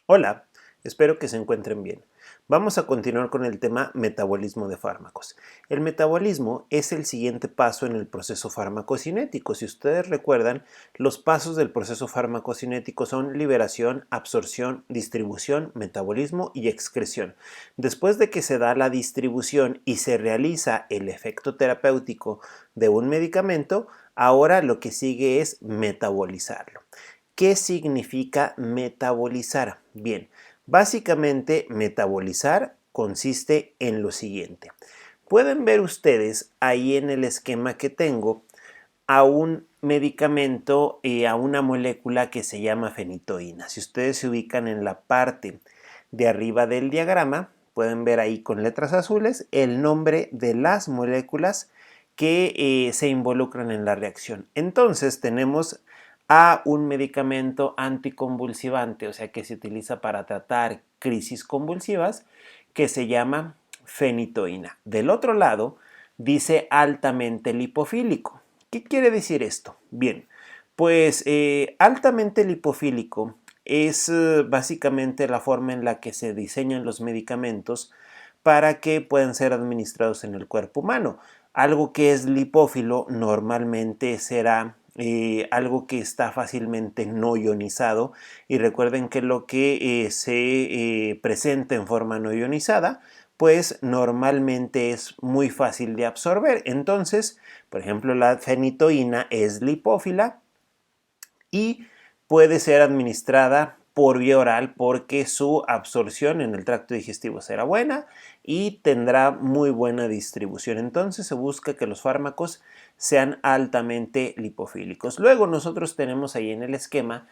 Hola, espero que se encuentren bien. Vamos a continuar con el tema metabolismo de fármacos. El metabolismo es el siguiente paso en el proceso farmacocinético. Si ustedes recuerdan, los pasos del proceso farmacocinético son liberación, absorción, distribución, metabolismo y excreción. Después de que se da la distribución y se realiza el efecto terapéutico de un medicamento, ahora lo que sigue es metabolizarlo. ¿Qué significa metabolizar? Bien, básicamente metabolizar consiste en lo siguiente. Pueden ver ustedes ahí en el esquema que tengo a un medicamento, a una molécula que se llama fenitoína. Si ustedes se ubican en la parte de arriba del diagrama, pueden ver ahí con letras azules el nombre de las moléculas que se involucran en la reacción. Entonces tenemos a un medicamento anticonvulsivante, o sea que se utiliza para tratar crisis convulsivas, que se llama fenitoína. Del otro lado dice altamente lipofílico. ¿Qué quiere decir esto? Bien, pues altamente lipofílico es básicamente la forma en la que se diseñan los medicamentos para que puedan ser administrados en el cuerpo humano. Algo que es lipófilo normalmente será algo que está fácilmente no ionizado, y recuerden que lo que se presenta en forma no ionizada pues normalmente es muy fácil de absorber. Entonces, por ejemplo, la fenitoína es lipófila y puede ser administrada por vía oral porque su absorción en el tracto digestivo será buena y tendrá muy buena distribución. Entonces se busca que los fármacos sean altamente lipofílicos. Luego nosotros tenemos ahí en el esquema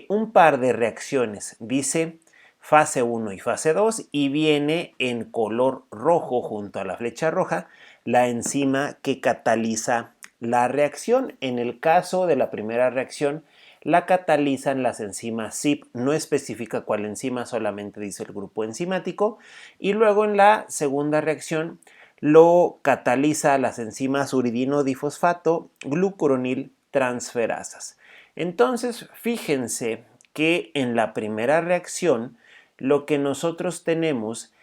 un par de reacciones. Dice fase 1 y fase 2 y viene en color rojo junto a la flecha roja la enzima que cataliza la reacción. En el caso de la primera reacción, la catalizan las enzimas CYP, no especifica cuál enzima, solamente dice el grupo enzimático, y luego en la segunda reacción lo cataliza las enzimas uridino difosfato, glucuronil transferasas. Entonces, fíjense que en la primera reacción lo que nosotros tenemos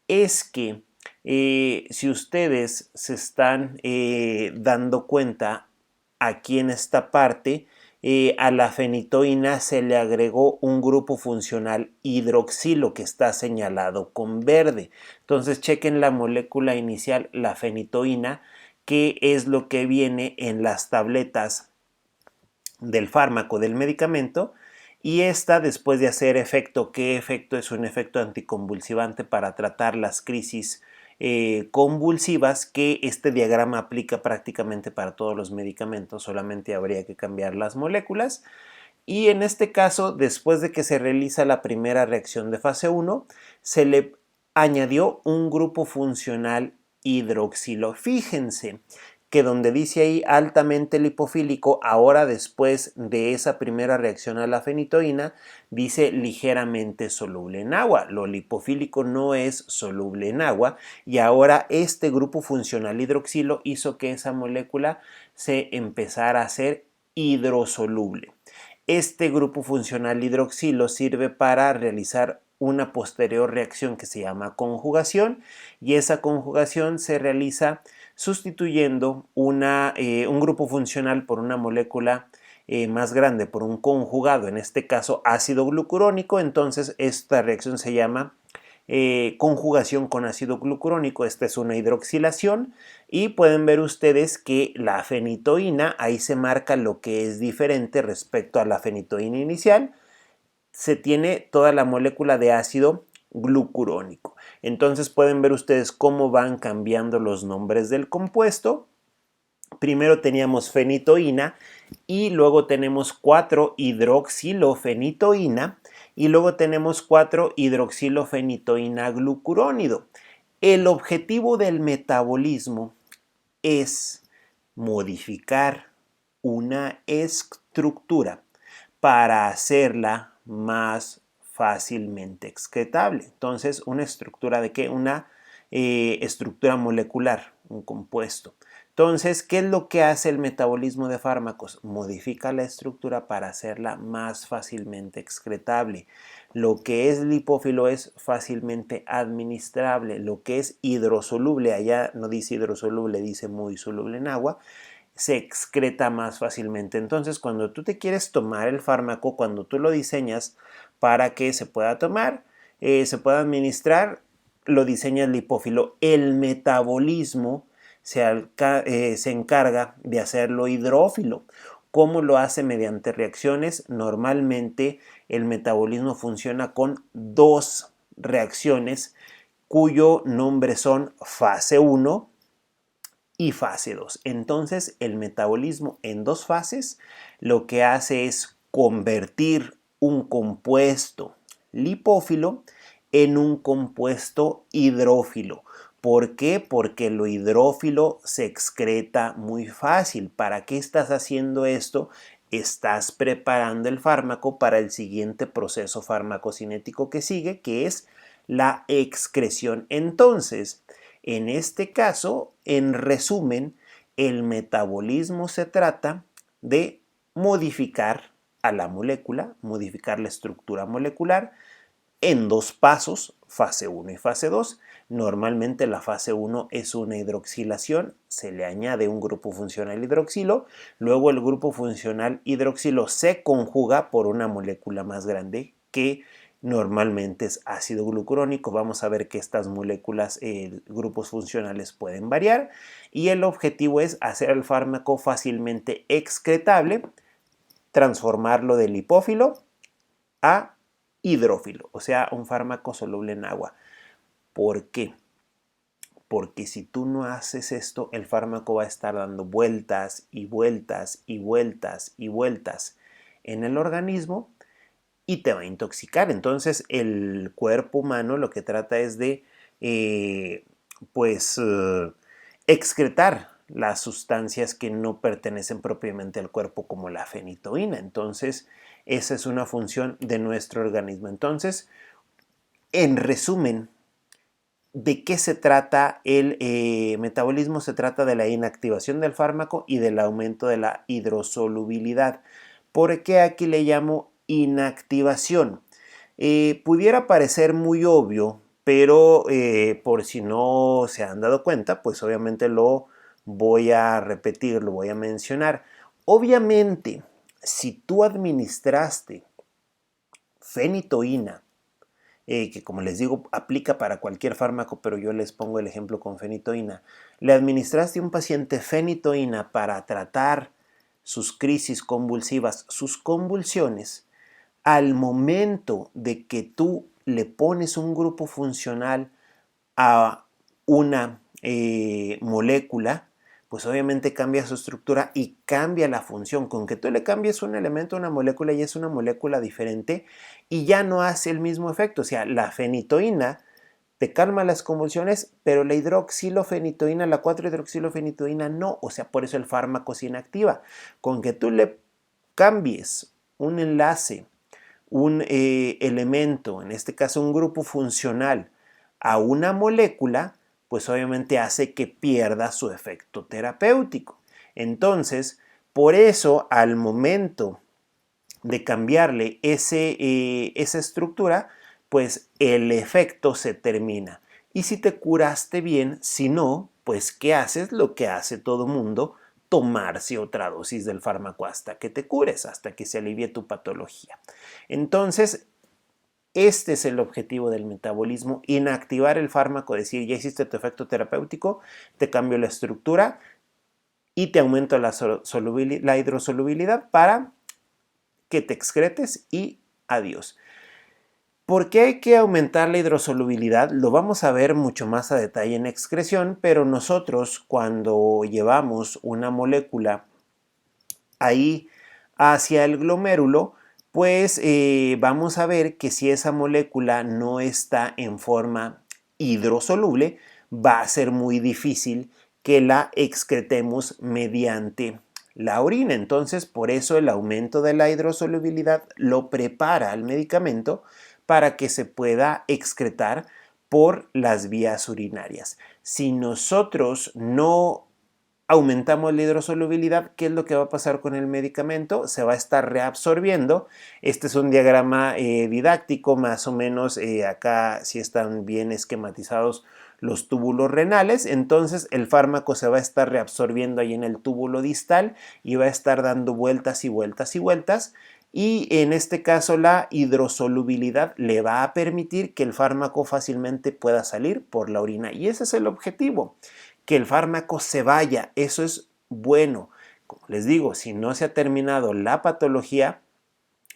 es que si ustedes se están dando cuenta aquí en esta parte, a la fenitoína se le agregó un grupo funcional hidroxilo que está señalado con verde. Entonces chequen la molécula inicial, la fenitoína, que es lo que viene en las tabletas del fármaco, del medicamento, y esta después de hacer efecto, ¿qué efecto? Es un efecto anticonvulsivante para tratar las crisis convulsivas, que este diagrama aplica prácticamente para todos los medicamentos, solamente habría que cambiar las moléculas. Y en este caso, después de que se realiza la primera reacción de fase 1, se le añadió un grupo funcional hidroxilo. Fíjense que donde dice ahí altamente lipofílico, ahora después de esa primera reacción a la fenitoína, dice ligeramente soluble en agua. Lo lipofílico no es soluble en agua y ahora este grupo funcional hidroxilo hizo que esa molécula se empezara a hacer hidrosoluble. Este grupo funcional hidroxilo sirve para realizar una posterior reacción que se llama conjugación, y esa conjugación se realiza sustituyendo un grupo funcional por una molécula más grande, por un conjugado, en este caso ácido glucurónico. Entonces esta reacción se llama conjugación con ácido glucurónico. Esta es una hidroxilación y pueden ver ustedes que la fenitoína, ahí se marca lo que es diferente respecto a la fenitoína inicial. Se tiene toda la molécula de ácido glucurónico. Entonces pueden ver ustedes cómo van cambiando los nombres del compuesto. Primero teníamos fenitoína y luego tenemos 4-hidroxilofenitoína y luego tenemos 4-hidroxilofenitoína glucurónido. El objetivo del metabolismo es modificar una estructura para hacerla más fácilmente excretable. Entonces, ¿una estructura de qué? Una estructura molecular, un compuesto. Entonces, ¿qué es lo que hace el metabolismo de fármacos? Modifica la estructura para hacerla más fácilmente excretable. Lo que es lipófilo es fácilmente administrable. Lo que es hidrosoluble, allá no dice hidrosoluble, dice muy soluble en agua, se excreta más fácilmente. Entonces, cuando tú te quieres tomar el fármaco, cuando tú lo diseñas para que se pueda tomar, se pueda administrar, lo diseña el lipófilo. El metabolismo se encarga de hacerlo hidrófilo. ¿Cómo lo hace? Mediante reacciones. Normalmente el metabolismo funciona con dos reacciones cuyo nombre son fase 1 y fase 2. Entonces el metabolismo en dos fases lo que hace es convertir un compuesto lipófilo en un compuesto hidrófilo. ¿Por qué? Porque lo hidrófilo se excreta muy fácil. ¿Para qué estás haciendo esto? Estás preparando el fármaco para el siguiente proceso farmacocinético que sigue, que es la excreción. Entonces, en este caso, en resumen, el metabolismo se trata de modificar a la molécula, modificar la estructura molecular en dos pasos, fase 1 y fase 2. Normalmente la fase 1 es una hidroxilación, se le añade un grupo funcional hidroxilo, luego el grupo funcional hidroxilo se conjuga por una molécula más grande que normalmente es ácido glucurónico. Vamos a ver que estas moléculas, grupos funcionales pueden variar y el objetivo es hacer el fármaco fácilmente excretable, transformarlo de lipófilo a hidrófilo, o sea, un fármaco soluble en agua. ¿Por qué? Porque si tú no haces esto, el fármaco va a estar dando vueltas y vueltas y vueltas y vueltas en el organismo y te va a intoxicar. Entonces el cuerpo humano lo que trata es de excretar las sustancias que no pertenecen propiamente al cuerpo, como la fenitoína. Entonces esa es una función de nuestro organismo. Entonces, en resumen, ¿de qué se trata el metabolismo? Se trata de la inactivación del fármaco y del aumento de la hidrosolubilidad. ¿Por qué aquí le llamo inactivación? Pudiera parecer muy obvio, pero por si no se han dado cuenta, pues obviamente lo voy a repetir, lo voy a mencionar. Obviamente, si tú administraste fenitoína, que como les digo aplica para cualquier fármaco, pero yo les pongo el ejemplo con fenitoína, le administraste a un paciente fenitoína para tratar sus crisis convulsivas, sus convulsiones, al momento de que tú le pones un grupo funcional a una molécula, pues obviamente cambia su estructura y cambia la función. Con que tú le cambies un elemento a una molécula y es una molécula diferente y ya no hace el mismo efecto. O sea, la fenitoína te calma las convulsiones, pero la hidroxilofenitoína, la 4-hidroxilofenitoína no. O sea, por eso el fármaco se inactiva. Con que tú le cambies un enlace, un elemento, en este caso un grupo funcional, a una molécula, pues obviamente hace que pierda su efecto terapéutico. Entonces, por eso al momento de cambiarle esa estructura, pues el efecto se termina. Y si te curaste bien, si no, pues ¿qué haces? Lo que hace todo mundo, tomarse otra dosis del fármaco hasta que te cures, hasta que se alivie tu patología. Entonces, este es el objetivo del metabolismo: inactivar el fármaco, decir, ya hiciste tu efecto terapéutico, te cambio la estructura y te aumento la hidrosolubilidad para que te excretes y adiós. ¿Por qué hay que aumentar la hidrosolubilidad? Lo vamos a ver mucho más a detalle en excreción, pero nosotros cuando llevamos una molécula ahí hacia el glomérulo, pues vamos a ver que si esa molécula no está en forma hidrosoluble, va a ser muy difícil que la excretemos mediante la orina. Entonces, por eso el aumento de la hidrosolubilidad lo prepara al medicamento para que se pueda excretar por las vías urinarias. Si nosotros no aumentamos la hidrosolubilidad, ¿qué es lo que va a pasar con el medicamento? Se va a estar reabsorbiendo. Este es un diagrama didáctico, más o menos acá sí están bien esquematizados los túbulos renales. Entonces el fármaco se va a estar reabsorbiendo ahí en el túbulo distal y va a estar dando vueltas y vueltas y vueltas. Y en este caso la hidrosolubilidad le va a permitir que el fármaco fácilmente pueda salir por la orina. Y ese es el objetivo, que el fármaco se vaya. Eso es bueno. Como les digo, si no se ha terminado la patología,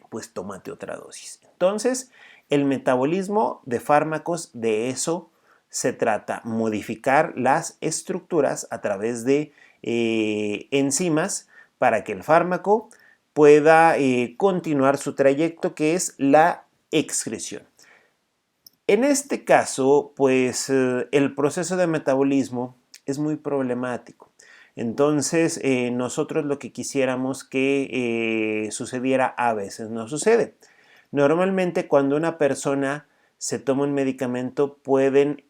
pues tómate otra dosis. Entonces, el metabolismo de fármacos, de eso se trata, modificar las estructuras a través de enzimas para que el fármaco pueda continuar su trayecto, que es la excreción. En este caso, pues el proceso de metabolismo es muy problemático. Entonces, nosotros lo que quisiéramos que sucediera a veces no sucede. Normalmente cuando una persona se toma un medicamento pueden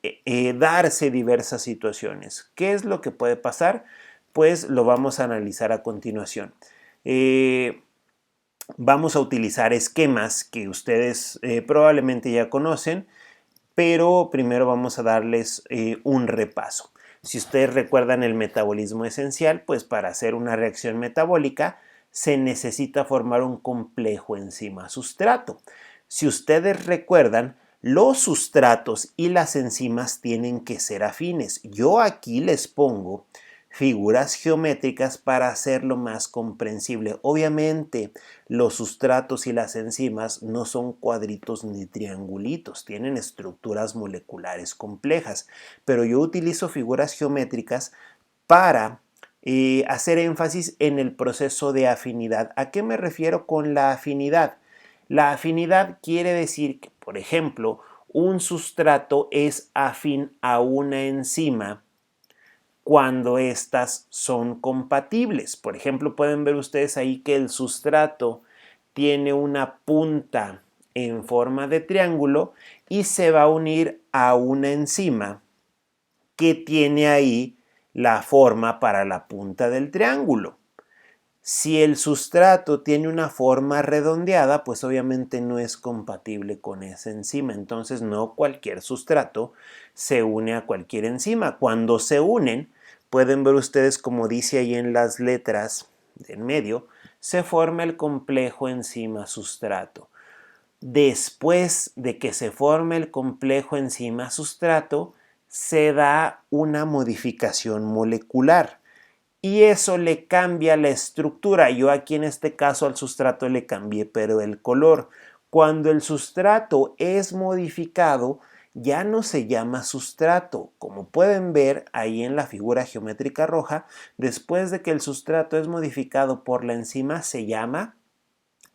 darse diversas situaciones. ¿Qué es lo que puede pasar? Pues lo vamos a analizar a continuación. Vamos a utilizar esquemas que ustedes probablemente ya conocen, pero primero vamos a darles un repaso. Si ustedes recuerdan el metabolismo esencial, pues para hacer una reacción metabólica se necesita formar un complejo enzima-sustrato. Si ustedes recuerdan, los sustratos y las enzimas tienen que ser afines. Yo aquí les pongo figuras geométricas para hacerlo más comprensible. Obviamente, los sustratos y las enzimas no son cuadritos ni triangulitos, tienen estructuras moleculares complejas, pero yo utilizo figuras geométricas para hacer énfasis en el proceso de afinidad. ¿A qué me refiero con la afinidad? La afinidad quiere decir que, por ejemplo, un sustrato es afín a una enzima cuando éstas son compatibles. Por ejemplo, pueden ver ustedes ahí que el sustrato tiene una punta en forma de triángulo y se va a unir a una enzima que tiene ahí la forma para la punta del triángulo. Si el sustrato tiene una forma redondeada, pues obviamente no es compatible con esa enzima. Entonces no cualquier sustrato se une a cualquier enzima. Cuando se unen, pueden ver ustedes como dice ahí en las letras del medio, se forma el complejo enzima-sustrato. Después de que se forme el complejo enzima-sustrato, se da una modificación molecular y eso le cambia la estructura. Yo aquí en este caso al sustrato le cambié pero el color. Cuando el sustrato es modificado, ya no se llama sustrato. Como pueden ver ahí en la figura geométrica roja, después de que el sustrato es modificado por la enzima, se llama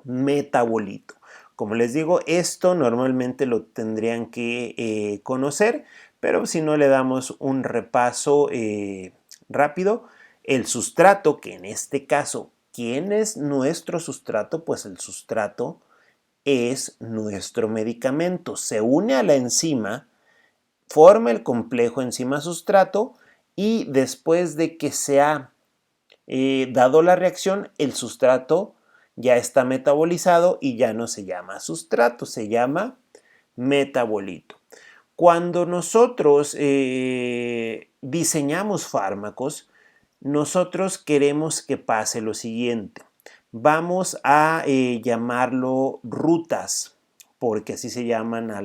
metabolito. Como les digo, esto normalmente lo tendrían que conocer, pero si no le damos un repaso rápido, el sustrato, que en este caso, ¿quién es nuestro sustrato? Pues el sustrato es nuestro medicamento. Se une a la enzima, forma el complejo enzima-sustrato y después de que se ha dado la reacción, el sustrato ya está metabolizado y ya no se llama sustrato, se llama metabolito. Cuando nosotros diseñamos fármacos, nosotros queremos que pase lo siguiente. Vamos a llamarlo rutas, porque así se llaman a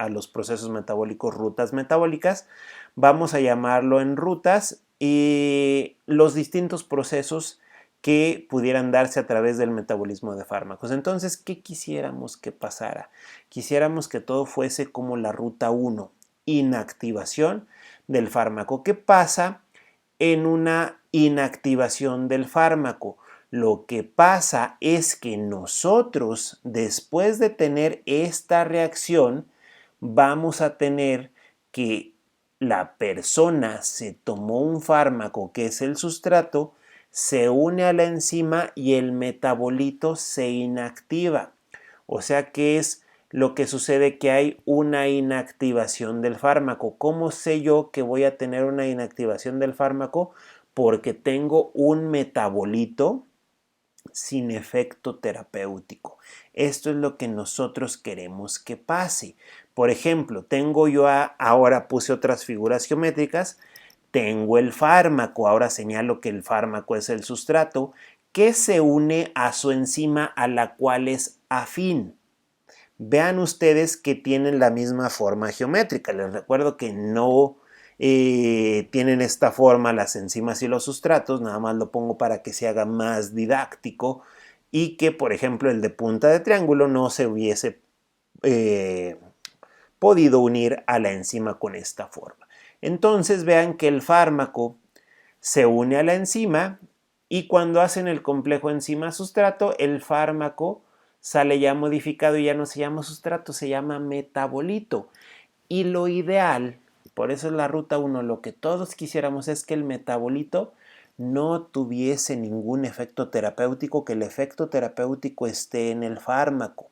los procesos metabólicos, rutas metabólicas. Vamos a llamarlo en rutas los distintos procesos que pudieran darse a través del metabolismo de fármacos. Entonces, ¿qué quisiéramos que pasara? Quisiéramos que todo fuese como la ruta 1, inactivación del fármaco. ¿Qué pasa en una inactivación del fármaco? Lo que pasa es que nosotros, después de tener esta reacción, vamos a tener que la persona se tomó un fármaco que es el sustrato, se une a la enzima y el metabolito se inactiva. O sea que es lo que sucede, que hay una inactivación del fármaco. ¿Cómo sé yo que voy a tener una inactivación del fármaco? porque tengo un metabolito sin efecto terapéutico. Esto es lo que nosotros queremos que pase. Por ejemplo, tengo yo ahora puse otras figuras geométricas, tengo el fármaco, ahora señalo que el fármaco es el sustrato que se une a su enzima a la cual es afín. Vean ustedes que tienen la misma forma geométrica. Les recuerdo que no tienen esta forma las enzimas y los sustratos, nada más lo pongo para que se haga más didáctico y que, por ejemplo, el de punta de triángulo no se hubiese podido unir a la enzima con esta forma. Entonces vean que el fármaco se une a la enzima y cuando hacen el complejo enzima-sustrato, el fármaco sale ya modificado y ya no se llama sustrato, se llama metabolito. Y lo ideal, por eso es la ruta 1, lo que todos quisiéramos es que el metabolito no tuviese ningún efecto terapéutico, que el efecto terapéutico esté en el fármaco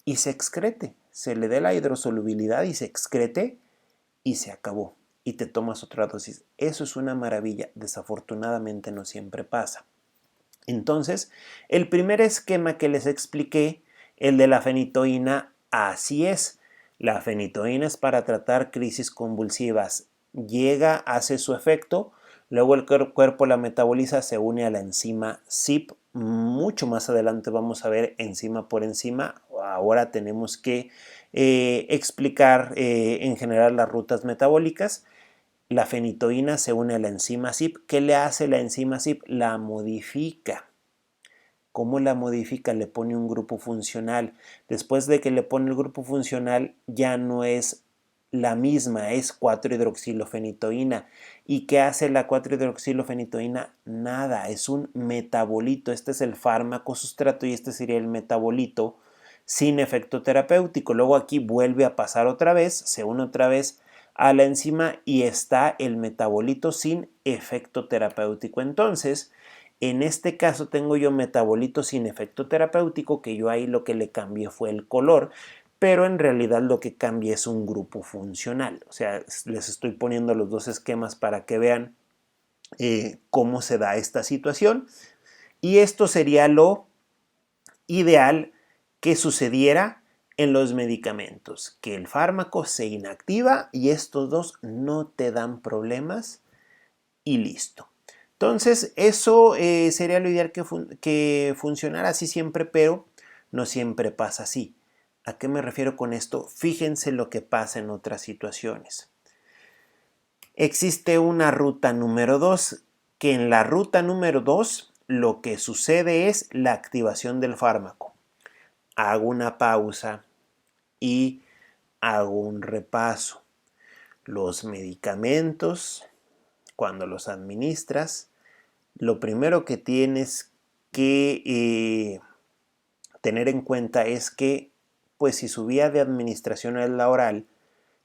y se excrete, se le dé la hidrosolubilidad y se excrete y se acabó. Y te tomas otra dosis. Eso es una maravilla. Desafortunadamente no siempre pasa. Entonces, el primer esquema que les expliqué, el de la fenitoína, así es. La fenitoína es para tratar crisis convulsivas. Llega, hace su efecto, luego el cuerpo la metaboliza, se une a la enzima CYP. Mucho más adelante vamos a ver enzima por enzima. Ahora tenemos que explicar en general las rutas metabólicas. La fenitoína se une a la enzima CYP. ¿Qué le hace la enzima CYP? La modifica. ¿Cómo la modifica? Le pone un grupo funcional. Después de que le pone el grupo funcional, ya no es la misma, es 4-hidroxilofenitoína. ¿Y qué hace la 4-hidroxilofenitoína? Nada, es un metabolito. Este es el fármaco sustrato y este sería el metabolito sin efecto terapéutico. Luego aquí vuelve a pasar otra vez, se une otra vez a la enzima y está el metabolito sin efecto terapéutico. Entonces, en este caso tengo yo metabolito sin efecto terapéutico, que yo ahí lo que le cambié fue el color, pero en realidad lo que cambia es un grupo funcional. O sea, les estoy poniendo los dos esquemas para que vean cómo se da esta situación. Y esto sería lo ideal que sucediera en los medicamentos, que el fármaco se inactiva y estos dos no te dan problemas y listo. Entonces, eso sería lo ideal que funcionara así siempre, pero no siempre pasa así. ¿A qué me refiero con esto? Fíjense lo que pasa en otras situaciones. Existe una ruta número 2, que en la ruta número 2 lo que sucede es la activación del fármaco. Hago una pausa y hago un repaso. Los medicamentos, cuando los administras, lo primero que tienes que tener en cuenta es que, pues si su vía de administración es la oral,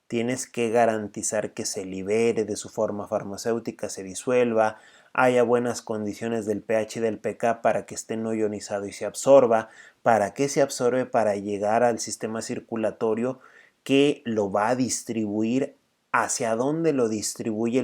tienes que garantizar que se libere de su forma farmacéutica, se disuelva, haya buenas condiciones del pH y del pK para que esté no ionizado y se absorba. ¿Para qué se absorbe? Para llegar al sistema circulatorio que lo va a distribuir. ¿Hacia dónde lo distribuye?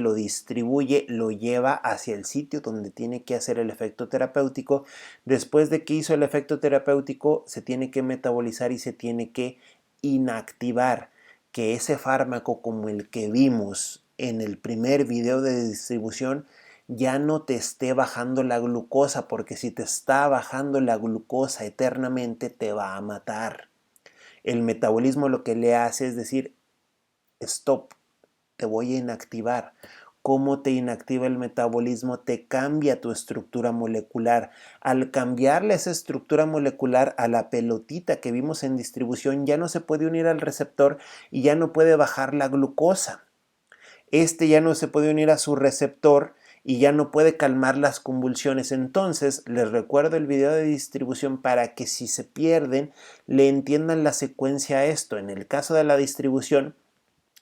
Lo lleva hacia el sitio donde tiene que hacer el efecto terapéutico. Después de que hizo el efecto terapéutico, se tiene que metabolizar y se tiene que inactivar. Que ese fármaco, como el que vimos en el primer video de distribución, ya no te esté bajando la glucosa, porque si te está bajando la glucosa eternamente te va a matar. El metabolismo lo que le hace es decir, stop, te voy a inactivar. ¿Cómo te inactiva el metabolismo? Te cambia tu estructura molecular. Al cambiarle esa estructura molecular a la pelotita que vimos en distribución, ya no se puede unir al receptor y ya no puede bajar la glucosa. Este ya no se puede unir a su receptor y ya no puede calmar las convulsiones. Entonces, les recuerdo el video de distribución para que si se pierden, le entiendan la secuencia a esto. En el caso de la distribución,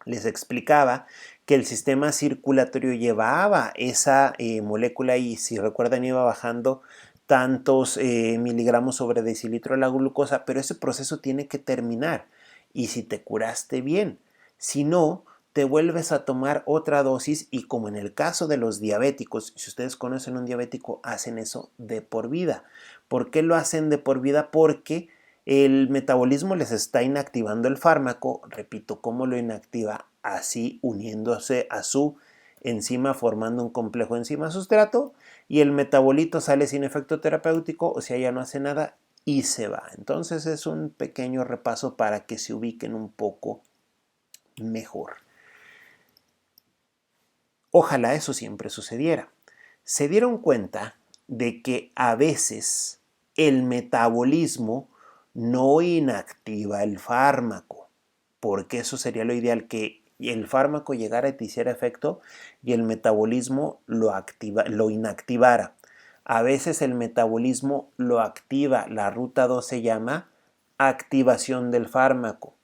les explicaba que el sistema circulatorio llevaba esa molécula y si recuerdan iba bajando tantos miligramos sobre decilitro de la glucosa, pero ese proceso tiene que terminar y si te curaste bien, si no, te vuelves a tomar otra dosis y como en el caso de los diabéticos, si ustedes conocen un diabético, hacen eso de por vida. ¿Por qué lo hacen de por vida? Porque el metabolismo les está inactivando el fármaco. Repito, ¿cómo lo inactiva? Así uniéndose a su enzima formando un complejo enzima-sustrato y el metabolito sale sin efecto terapéutico, o sea, ya no hace nada y se va. Entonces es un pequeño repaso para que se ubiquen un poco mejor. Ojalá eso siempre sucediera. Se dieron cuenta de que a veces el metabolismo no inactiva el fármaco, porque eso sería lo ideal, que el fármaco llegara y te hiciera efecto y el metabolismo lo inactivara. A veces el metabolismo lo activa, la ruta 2 se llama activación del fármaco.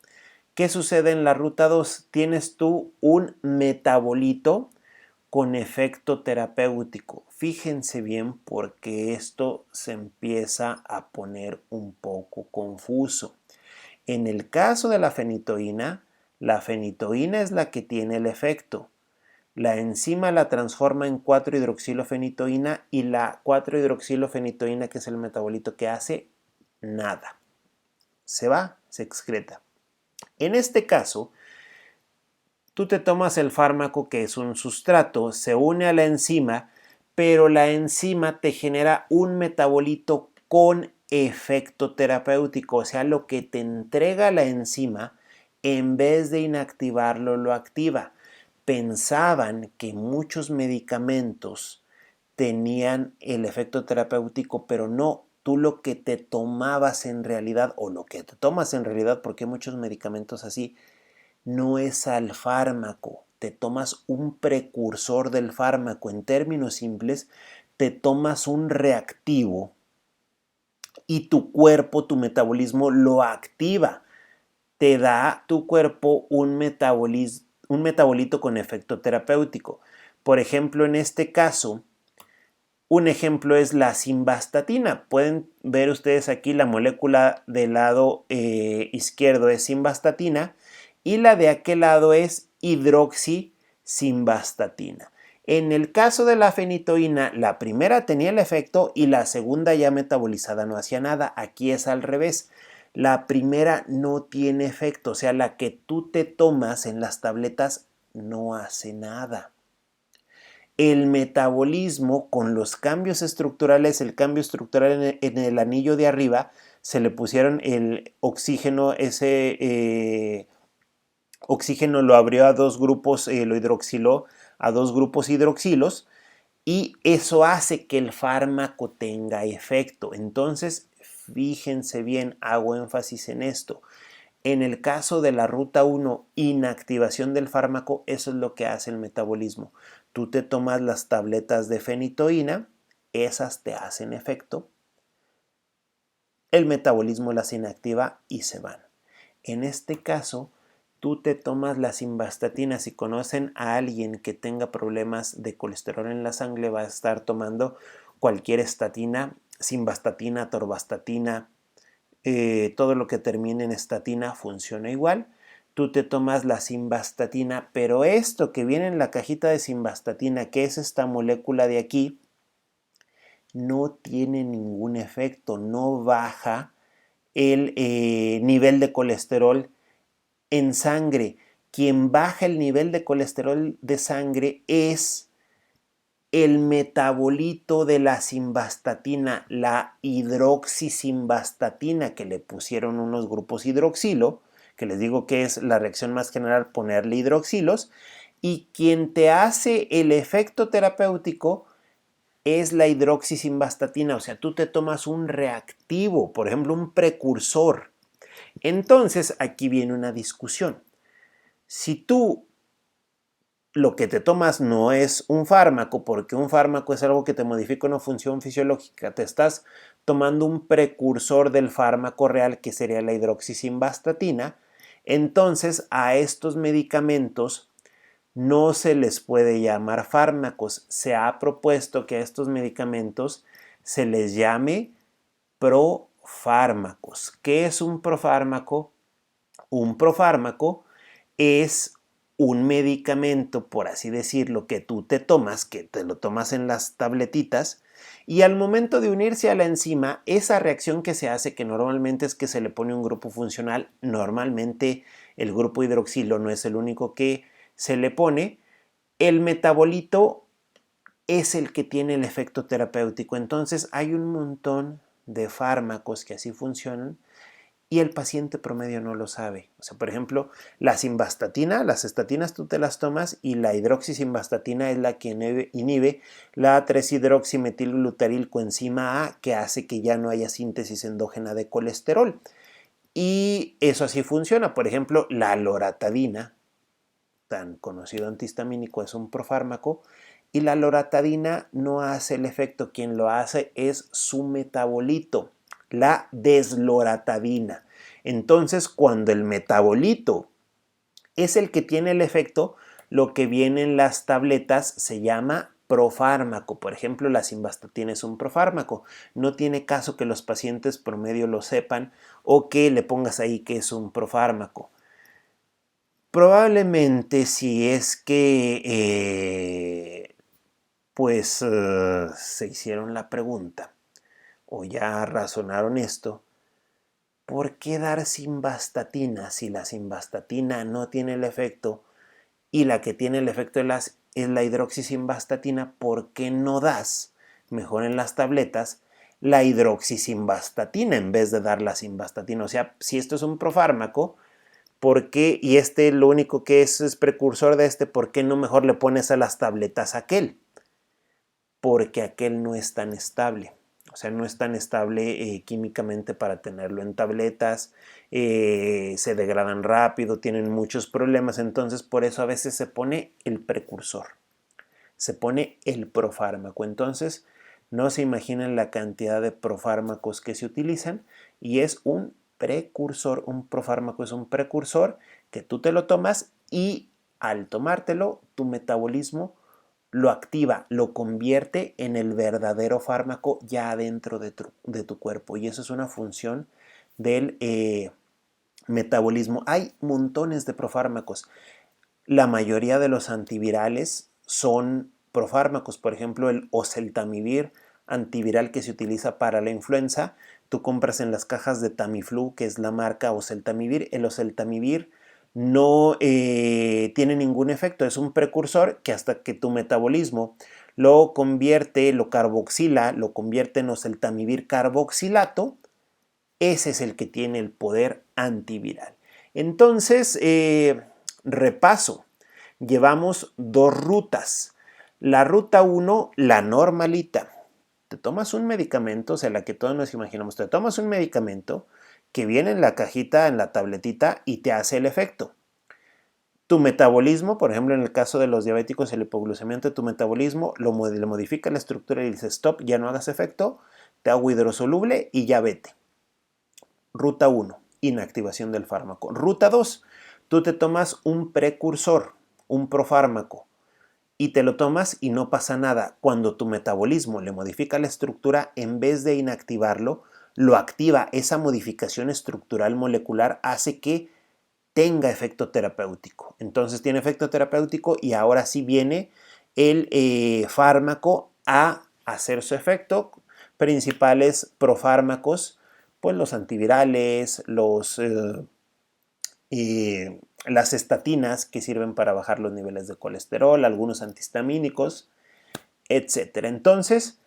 ¿Qué sucede en la ruta 2? Tienes tú un metabolito con efecto terapéutico. Fíjense bien porque esto se empieza a poner un poco confuso. En el caso de la fenitoína es la que tiene el efecto. La enzima la transforma en 4-hidroxilofenitoína y la 4-hidroxilofenitoína, que es el metabolito que hace, nada. Se va, se excreta. En este caso, tú te tomas el fármaco que es un sustrato, se une a la enzima, pero la enzima te genera un metabolito con efecto terapéutico, o sea, lo que te entrega la enzima, en vez de inactivarlo, lo activa. Pensaban que muchos medicamentos tenían el efecto terapéutico, pero no. Tú lo que te tomabas en realidad, o lo que te tomas en realidad, porque hay muchos medicamentos así, no es al fármaco, te tomas un precursor del fármaco. En términos simples, te tomas un reactivo y tu cuerpo, tu metabolismo lo activa. Te da tu cuerpo un metabolito con efecto terapéutico. Por ejemplo, en este caso, un ejemplo es la simvastatina. Pueden ver ustedes aquí la molécula del lado izquierdo es simvastatina y la de aquel lado es hidroxisimvastatina. En el caso de la fenitoína, la primera tenía el efecto y la segunda ya metabolizada no hacía nada. Aquí es al revés. La primera no tiene efecto, o sea, la que tú te tomas en las tabletas no hace nada. El metabolismo con los cambios estructurales, el cambio estructural en el anillo de arriba, se le pusieron el oxígeno, ese oxígeno lo abrió a dos grupos, lo hidroxiló a dos grupos hidroxilos y eso hace que el fármaco tenga efecto. Entonces, fíjense bien, hago énfasis en esto. En el caso de la ruta 1, inactivación del fármaco, eso es lo que hace el metabolismo. Tú te tomas las tabletas de fenitoína, esas te hacen efecto, el metabolismo las inactiva y se van. En este caso, tú te tomas la simvastatina. Si conocen a alguien que tenga problemas de colesterol en la sangre, va a estar tomando cualquier estatina, simvastatina, atorvastatina, todo lo que termine en estatina funciona igual. Tú te tomas la simvastatina, pero esto que viene en la cajita de simvastatina, que es esta molécula de aquí, no tiene ningún efecto, no baja el nivel de colesterol en sangre. Quien baja el nivel de colesterol de sangre es el metabolito de la simvastatina, la hidroxisimvastatina, que le pusieron unos grupos hidroxilo, que les digo que es la reacción más general ponerle hidroxilos, y quien te hace el efecto terapéutico es la hidroxisimvastatina, o sea, tú te tomas un reactivo, por ejemplo, un precursor. Entonces, aquí viene una discusión. Si tú lo que te tomas no es un fármaco, porque un fármaco es algo que te modifica una función fisiológica, te estás tomando un precursor del fármaco real, que sería la hidroxisimvastatina, entonces a estos medicamentos no se les puede llamar fármacos. Se ha propuesto que a estos medicamentos se les llame profármacos. ¿Qué es un profármaco? Un profármaco es un medicamento, por así decirlo, que tú te tomas, que te lo tomas en las tabletitas, y al momento de unirse a la enzima, esa reacción que se hace, que normalmente es que se le pone un grupo funcional, normalmente el grupo hidroxilo no es el único que se le pone, el metabolito es el que tiene el efecto terapéutico. Entonces hay un montón de fármacos que así funcionan y el paciente promedio no lo sabe. O sea, por ejemplo, la simvastatina, las estatinas tú te las tomas y la hidroxisimvastatina es la que inhibe la 3-hidroximetilglutaril coenzima A, que hace que ya no haya síntesis endógena de colesterol. Y eso así funciona. Por ejemplo, la loratadina, tan conocido antihistamínico, es un profármaco, y la loratadina no hace el efecto. Quien lo hace es su metabolito, la desloratadina. Entonces, cuando el metabolito es el que tiene el efecto, lo que viene en las tabletas se llama profármaco. Por ejemplo, la simvastatina es un profármaco. No tiene caso que los pacientes promedio lo sepan o que le pongas ahí que es un profármaco. Probablemente si es que se hicieron la pregunta o ya razonaron esto, ¿por qué dar simvastatina si la simvastatina no tiene el efecto y la que tiene el efecto es la hidroxisimvastatina? ¿Por qué no das, mejor en las tabletas, la hidroxisimvastatina en vez de dar la simvastatina? O sea, si esto es un profármaco, ¿por qué? Y este lo único que es precursor de este, ¿por qué no mejor le pones a las tabletas aquel? Porque aquel no es tan estable. O sea, no es tan estable químicamente para tenerlo en tabletas, se degradan rápido, tienen muchos problemas, entonces por eso a veces se pone el precursor, se pone el profármaco. Entonces, no se imaginan la cantidad de profármacos que se utilizan y es un precursor. Un profármaco es un precursor que tú te lo tomas y al tomártelo, tu metabolismo lo activa, lo convierte en el verdadero fármaco ya adentro de tu cuerpo. Y eso es una función del metabolismo. Hay montones de profármacos. La mayoría de los antivirales son profármacos. Por ejemplo, el oseltamivir, antiviral que se utiliza para la influenza. Tú compras en las cajas de Tamiflu, que es la marca oseltamivir. El oseltamivir no tiene ningún efecto. Es un precursor que hasta que tu metabolismo lo convierte, lo carboxila, lo convierte en oseltamivir carboxilato, ese es el que tiene el poder antiviral. Entonces, repaso. Llevamos dos rutas. La ruta 1, la normalita. Te tomas un medicamento, o sea, la que todos nos imaginamos. Te tomas un medicamento que viene en la cajita, en la tabletita y te hace el efecto. Tu metabolismo, por ejemplo, en el caso de los diabéticos, el hipoglucemiante, tu metabolismo le modifica la estructura y dice stop, ya no hagas efecto, te hago hidrosoluble y ya vete. Ruta 1, inactivación del fármaco. Ruta 2, tú te tomas un precursor, un profármaco, y te lo tomas y no pasa nada. Cuando tu metabolismo le modifica la estructura, en vez de inactivarlo, lo activa. Esa modificación estructural molecular hace que tenga efecto terapéutico. Entonces tiene efecto terapéutico y ahora sí viene el fármaco a hacer su efecto. Principales profármacos, pues los antivirales, las estatinas que sirven para bajar los niveles de colesterol, algunos antihistamínicos, etc. Entonces,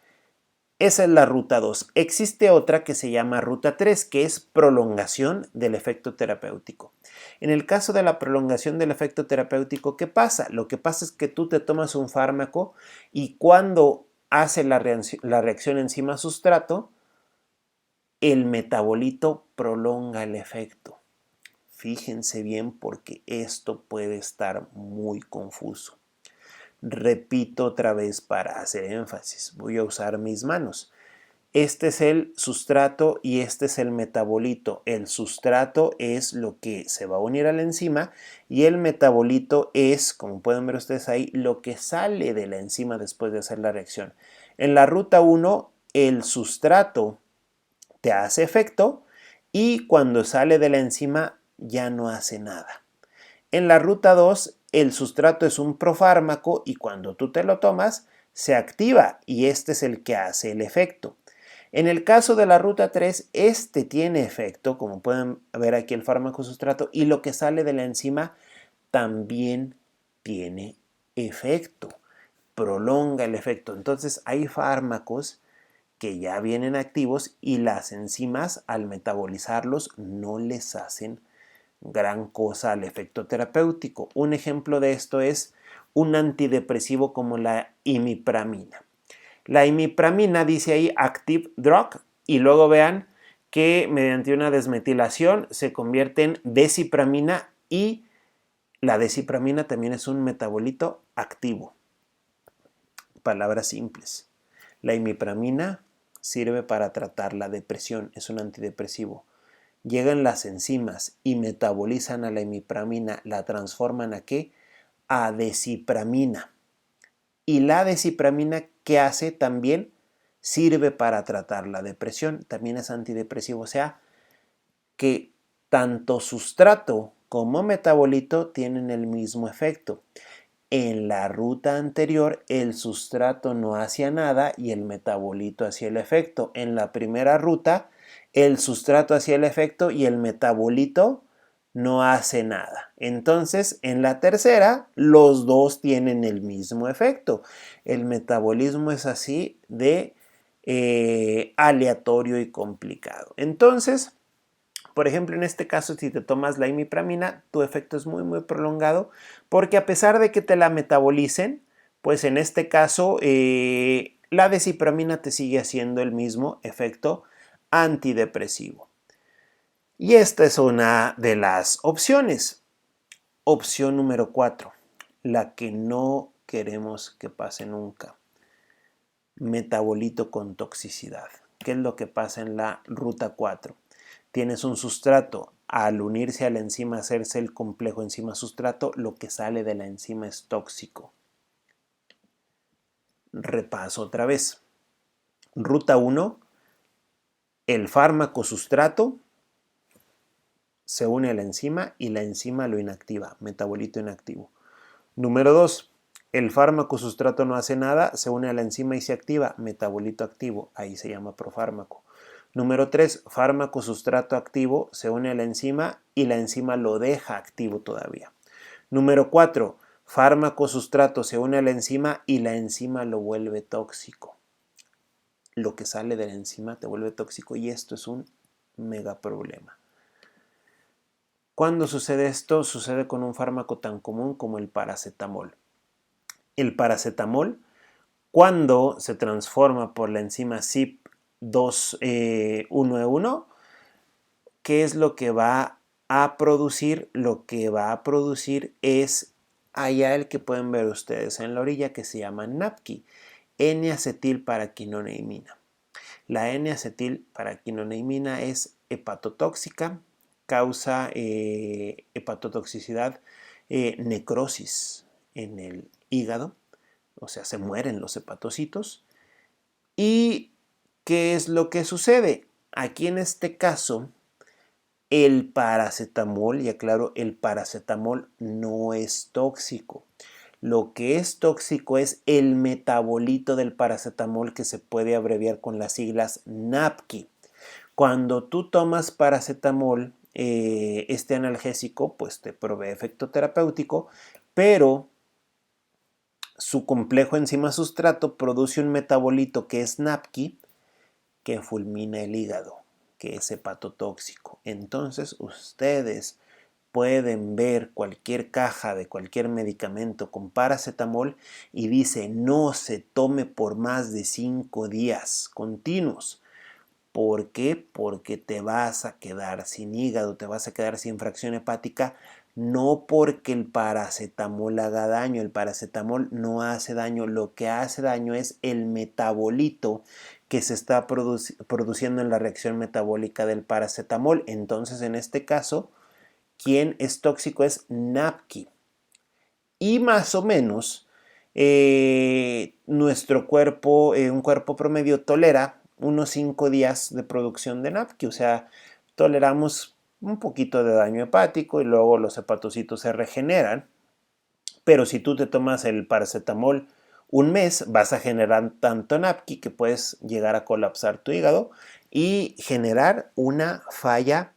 esa es la ruta 2. Existe otra que se llama ruta 3, que es prolongación del efecto terapéutico. En el caso de la prolongación del efecto terapéutico, ¿qué pasa? Lo que pasa es que tú te tomas un fármaco y cuando hace la reacción enzima-sustrato, el metabolito prolonga el efecto. Fíjense bien porque esto puede estar muy confuso. Repito otra vez para hacer énfasis. Voy a usar mis manos. Este es el sustrato y este es el metabolito. El sustrato es lo que se va a unir a la enzima y el metabolito es, como pueden ver ustedes ahí, lo que sale de la enzima después de hacer la reacción. En la ruta 1, el sustrato te hace efecto y cuando sale de la enzima ya no hace nada. En la ruta 2, el sustrato es un profármaco y cuando tú te lo tomas, se activa y este es el que hace el efecto. En el caso de la ruta 3, este tiene efecto, como pueden ver aquí el fármaco sustrato, y lo que sale de la enzima también tiene efecto, prolonga el efecto. Entonces hay fármacos que ya vienen activos y las enzimas al metabolizarlos no les hacen gran cosa al efecto terapéutico. Un ejemplo de esto es un antidepresivo como la imipramina. La imipramina dice ahí active drug y luego vean que mediante una desmetilación se convierte en desipramina y la desipramina también es un metabolito activo. Palabras simples. La imipramina sirve para tratar la depresión, es un antidepresivo. Llegan las enzimas y metabolizan a la imipramina, la transforman ¿a qué? A desipramina. Y la desipramina, ¿qué hace? También sirve para tratar la depresión, también es antidepresivo, o sea que tanto sustrato como metabolito tienen el mismo efecto. En la ruta anterior el sustrato no hacía nada y el metabolito hacía el efecto. En la primera ruta el sustrato hacía el efecto y el metabolito no hace nada. Entonces en la tercera los dos tienen el mismo efecto. El metabolismo es así de aleatorio y complicado. Entonces, por ejemplo, en este caso, si te tomas la imipramina, tu efecto es muy prolongado porque a pesar de que te la metabolicen, pues en este caso la desipramina te sigue haciendo el mismo efecto antidepresivo. Y esta es una de las opciones. Opción número 4, la que no queremos que pase nunca. Metabolito con toxicidad. ¿Qué es lo que pasa en la ruta 4? Tienes un sustrato, al unirse a la enzima, hacerse el complejo enzima-sustrato, lo que sale de la enzima es tóxico. Repaso otra vez. Ruta 1, el fármaco sustrato se une a la enzima y la enzima lo inactiva, metabolito inactivo. Número 2, el fármaco sustrato no hace nada, se une a la enzima y se activa, metabolito activo, ahí se llama profármaco. Número 3, fármaco sustrato activo, se une a la enzima y la enzima lo deja activo todavía. Número 4, fármaco sustrato se une a la enzima y la enzima lo vuelve tóxico. Lo que sale de la enzima te vuelve tóxico y esto es un mega problema. ¿Cuándo sucede esto? Sucede con un fármaco tan común como el paracetamol. El paracetamol, cuando se transforma por la enzima CYP2A1, ¿qué es lo que va a producir? Lo que va a producir es allá el que pueden ver ustedes en la orilla que se llama NAPQI, N-acetilparaquinoneimina. La N-acetilparaquinoneimina es hepatotóxica, causa hepatotoxicidad, necrosis en el hígado, o sea, se mueren los hepatocitos. ¿Y qué es lo que sucede? Aquí en este caso, el paracetamol, y aclaro, el paracetamol no es tóxico. Lo que es tóxico es el metabolito del paracetamol que se puede abreviar con las siglas NAPQI. Cuando tú tomas paracetamol, este analgésico, pues te provee efecto terapéutico, pero su complejo enzima sustrato produce un metabolito que es NAPQI que fulmina el hígado, que es hepatotóxico. Entonces ustedes pueden ver cualquier caja de cualquier medicamento con paracetamol y dice no se tome por más de 5 días continuos. ¿Por qué? Porque te vas a quedar sin hígado, te vas a quedar sin fracción hepática, no porque el paracetamol haga daño, el paracetamol no hace daño, lo que hace daño es el metabolito que se está produciendo en la reacción metabólica del paracetamol. Entonces, en este caso, quien es tóxico es NAPQI. Y más o menos, nuestro cuerpo, un cuerpo promedio tolera unos 5 días de producción de NAPQI, o sea, toleramos un poquito de daño hepático y luego los hepatocitos se regeneran. Pero si tú te tomas el paracetamol un mes, vas a generar tanto NAPQI que puedes llegar a colapsar tu hígado y generar una falla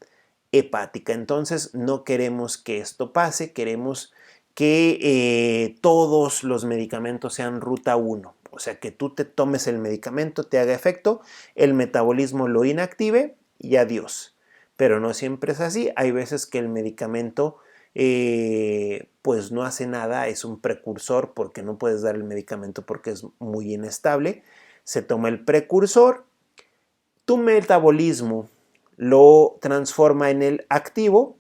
hepática. Entonces no queremos que esto pase, queremos que todos los medicamentos sean ruta 1. O sea, que tú te tomes el medicamento, te haga efecto, el metabolismo lo inactive y adiós. Pero no siempre es así. Hay veces que el medicamento pues no hace nada, es un precursor porque no puedes dar el medicamento porque es muy inestable. Se toma el precursor, tu metabolismo lo transforma en el activo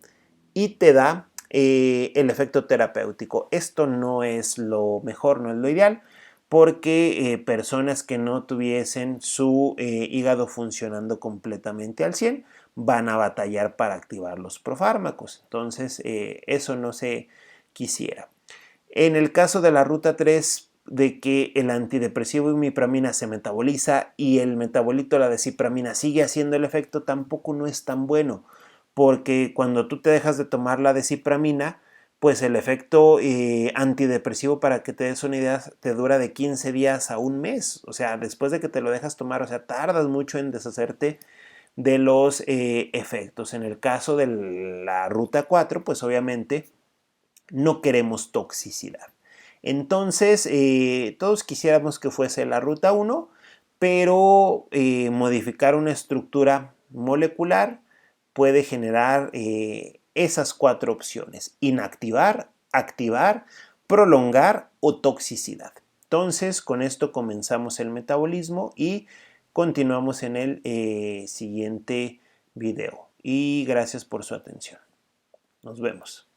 y te da el efecto terapéutico. Esto no es lo mejor, no es lo ideal, porque personas que no tuviesen su hígado funcionando completamente al 100 van a batallar para activar los profármacos. Entonces, eso no se quisiera. En el caso de la ruta 3, de que el antidepresivo imipramina se metaboliza y el metabolito, la desipramina, sigue haciendo el efecto, tampoco no es tan bueno, porque cuando tú te dejas de tomar la desipramina, pues el efecto antidepresivo, para que te des una idea, te dura de 15 días a un mes. O sea, después de que te lo dejas tomar, o sea, tardas mucho en deshacerte de los efectos. En el caso de la ruta 4, pues obviamente no queremos toxicidad. Entonces, todos quisiéramos que fuese la ruta 1, pero modificar una estructura molecular puede generar esas 4 opciones: inactivar, activar, prolongar o toxicidad. Entonces, con esto comenzamos el metabolismo y continuamos en el siguiente video. Y gracias por su atención. Nos vemos.